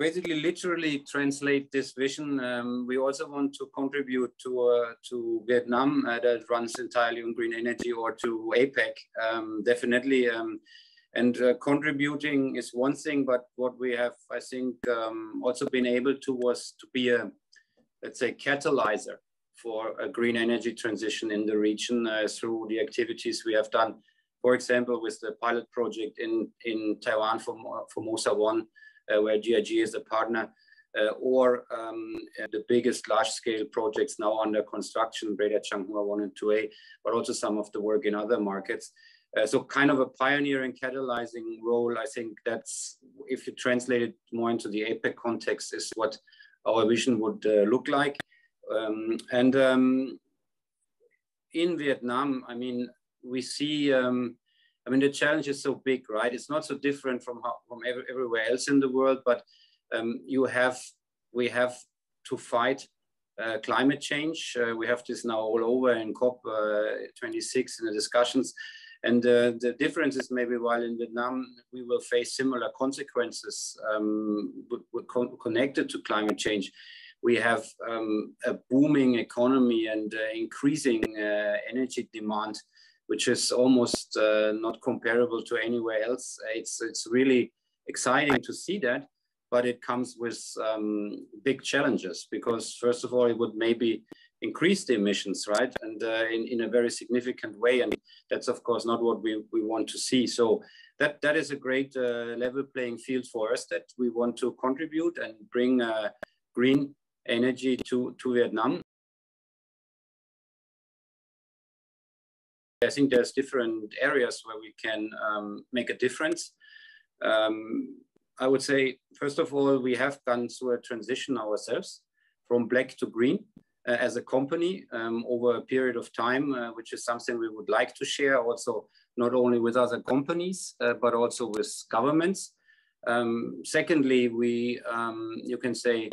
basically literally translate this vision. We also want to contribute to Vietnam that runs entirely on green energy, or to APEC, definitely. And contributing is one thing, but what we have, I think, also been able to was to be a, let's say, catalyzer for a green energy transition in the region through the activities we have done. For example, with the pilot project in Taiwan for Formosa 1, where GIG is a partner, or the biggest large-scale projects now under construction, Greater Changhua 1 and 2A, but also some of the work in other markets. So kind of a pioneering, catalyzing role. I think that's, if you translate it more into the APEC context, is what our vision would look like. In Vietnam, I mean, we see, I mean, the challenge is so big, right? It's not so different from everywhere else in the world, but we have to fight climate change. We have this now all over in COP26 in the discussions. And the difference is maybe while in Vietnam, we will face similar consequences connected to climate change. We have a booming economy and increasing energy demand, which is almost not comparable to anywhere else. It's really exciting to see that, but it comes with big challenges, because first of all, it would maybe increase the emissions, right? And in a very significant way. And that's of course not what we want to see. So that is a great level playing field for us, that we want to contribute and bring green energy to Vietnam. I think there's different areas where we can make a difference. I would say, first of all, we have gone through a transition ourselves from black to green as a company over a period of time, which is something we would like to share also, not only with other companies, but also with governments. Secondly, you can say,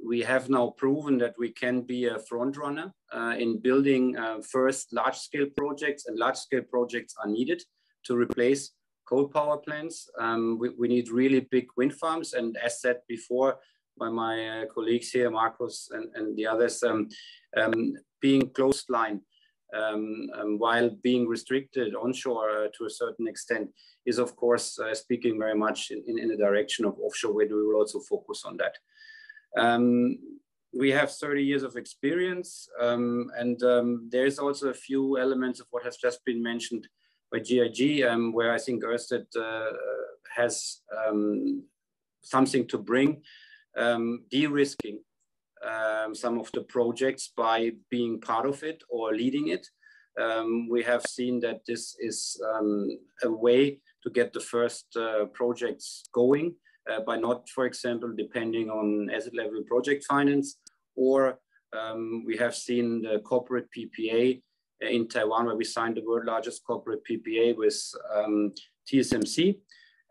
we have now proven that we can be a front runner in building first large-scale projects, and large-scale projects are needed to replace coal power plants. We need really big wind farms, and as said before by my colleagues here, Marcus and the others, being coastline while being restricted onshore to a certain extent is of course speaking very much in the direction of offshore wind. We will also focus on that. We have 30 years of experience, and there's also a few elements of what has just been mentioned by GIG, where I think Ørsted has something to bring, de-risking some of the projects by being part of it or leading it. We have seen that this is a way to get the first projects going, by not, for example, depending on asset level project finance, or we have seen the corporate PPA in Taiwan, where we signed the world's largest corporate PPA with TSMC.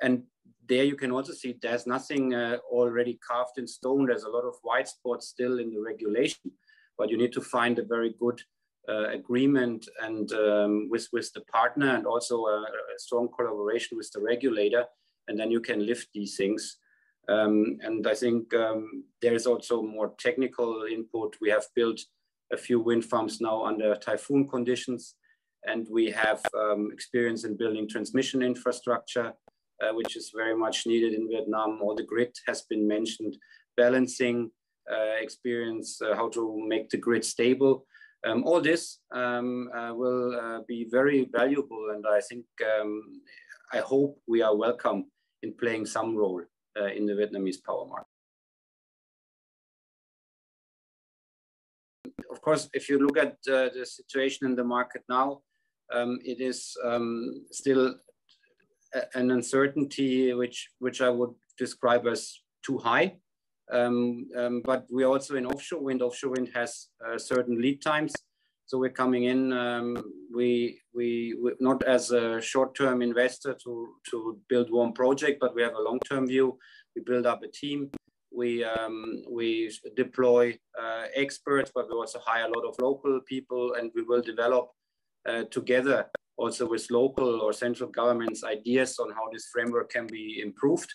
And there you can also see there's nothing already carved in stone. There's a lot of white spots still in the regulation, but you need to find a very good agreement and with the partner, and also a strong collaboration with the regulator, and then you can lift these things. And I think there is also more technical input. We have built a few wind farms now under typhoon conditions, and we have experience in building transmission infrastructure, which is very much needed in Vietnam. All the grid has been mentioned, balancing experience, how to make the grid stable. All this will be very valuable, and I think, I hope we are welcome in playing some role in the Vietnamese power market. Of course, if you look at the situation in the market now, it is still an uncertainty which I would describe as too high. But we also in offshore wind. Offshore wind has certain lead times. So we're coming in, we not as a short-term investor to build one project, but we have a long-term view. We build up a team. We deploy experts, but we also hire a lot of local people, and we will develop together also with local or central governments ideas on how this framework can be improved.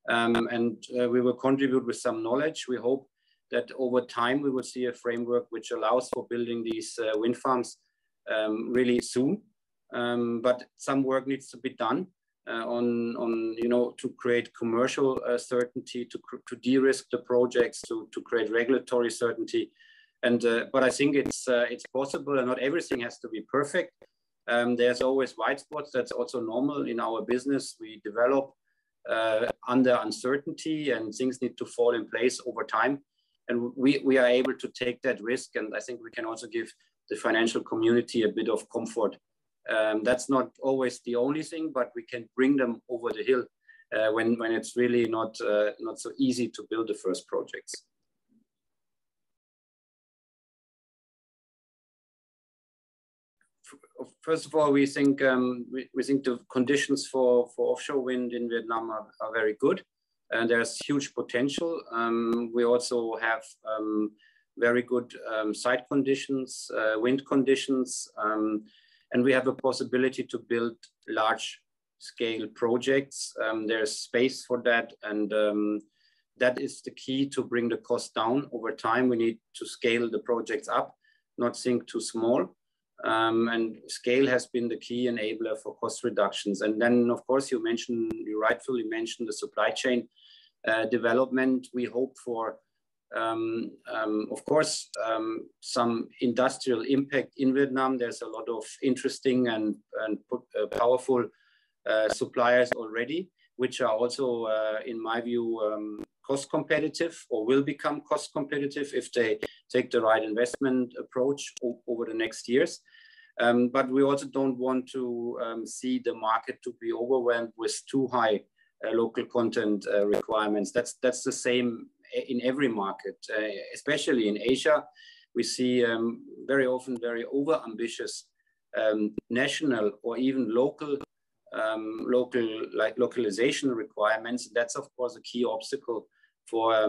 We will contribute with some knowledge. We hope that over time we will see a framework which allows for building these wind farms really soon. But some work needs to be done on to create commercial certainty, to de-risk the projects, to create regulatory certainty. But I think it's possible, and not everything has to be perfect. There's always white spots. That's also normal in our business. We develop under uncertainty, and things need to fall in place over time. And we are able to take that risk. And I think we can also give the financial community a bit of comfort. That's not always the only thing, but we can bring them over the hill when it's really not so easy to build the first projects. First of all, we think the conditions for offshore wind in Vietnam are very good, and there's huge potential. We also have very good site conditions, wind conditions, and we have a possibility to build large-scale projects. There's space for that, and that is the key to bring the cost down over time. We need to scale the projects up, not think too small. And scale has been the key enabler for cost reductions. And then, of course, you rightfully mentioned the supply chain development. We hope for, of course, some industrial impact in Vietnam. There's a lot of interesting and powerful suppliers already, which are also, in my view, cost competitive, or will become cost competitive if they take the right investment approach over the next years. But we also don't want to see the market to be overwhelmed with too high local content requirements. That's the same in every market, especially in Asia. We see very often very overambitious national or even local localization requirements. That's of course a key obstacle for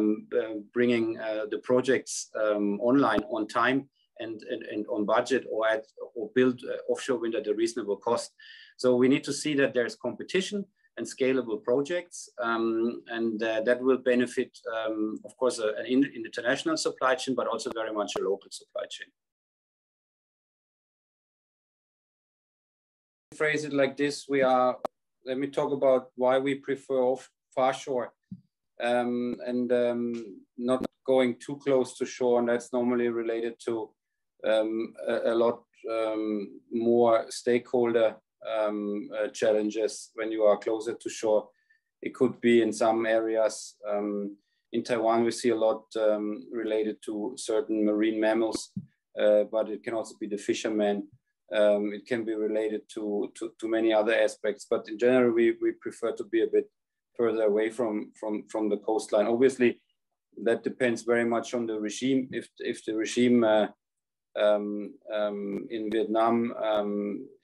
bringing the projects online on time and on budget, or build offshore wind at a reasonable cost. So we need to see that there's competition and scalable projects, and that will benefit, of course, an international supply chain, but also very much a local supply chain. Phrase it like this: let me talk about why we prefer far shore. Not going too close to shore, and that's normally related to a lot more stakeholder challenges when you are closer to shore. It could be in some areas. In Taiwan, we see a lot related to certain marine mammals, but it can also be the fishermen. It can be related to many other aspects, but in general, we prefer to be a bit further away from the coastline. Obviously, that depends very much on the regime. If the regime in Vietnam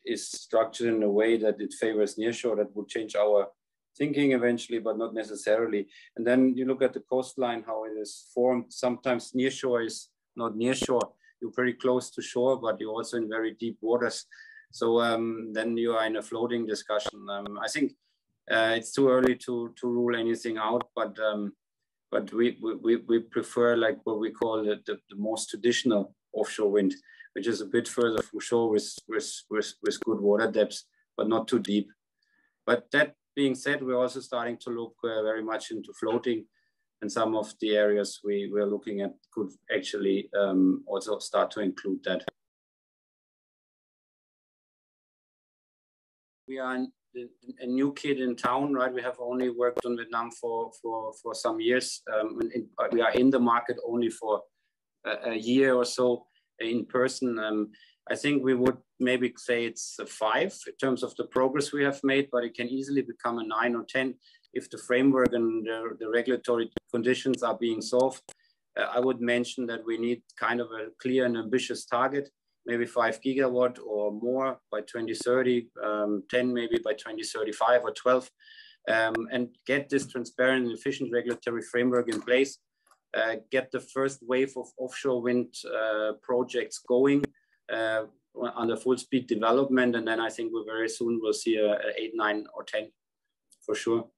is structured in a way that it favors nearshore, that would change our thinking eventually, but not necessarily. And then you look at the coastline, how it is formed. Sometimes nearshore is not nearshore. You're very close to shore, but you're also in very deep waters. So then you are in a floating discussion. I think it's too early to rule anything out, but we prefer like what we call the most traditional offshore wind, which is a bit further from shore with good water depths, but not too deep. But that being said, we're also starting to look very much into floating, and some of the areas we're looking at could actually also start to include that. We are a new kid in town, right? We have only worked on Vietnam for some years. We are in the market only for a year or so in person. I think we would maybe say it's a 5 in terms of the progress we have made, but it can easily become a 9 or 10 if the framework and the regulatory conditions are being solved. I would mention that we need kind of a clear and ambitious target, maybe 5 gigawatt or more by 2030, 10 maybe by 2035 or 12, and get this transparent and efficient regulatory framework in place, get the first wave of offshore wind projects going under full speed development, and then I think we very soon will see a 8, 9 or 10 for sure.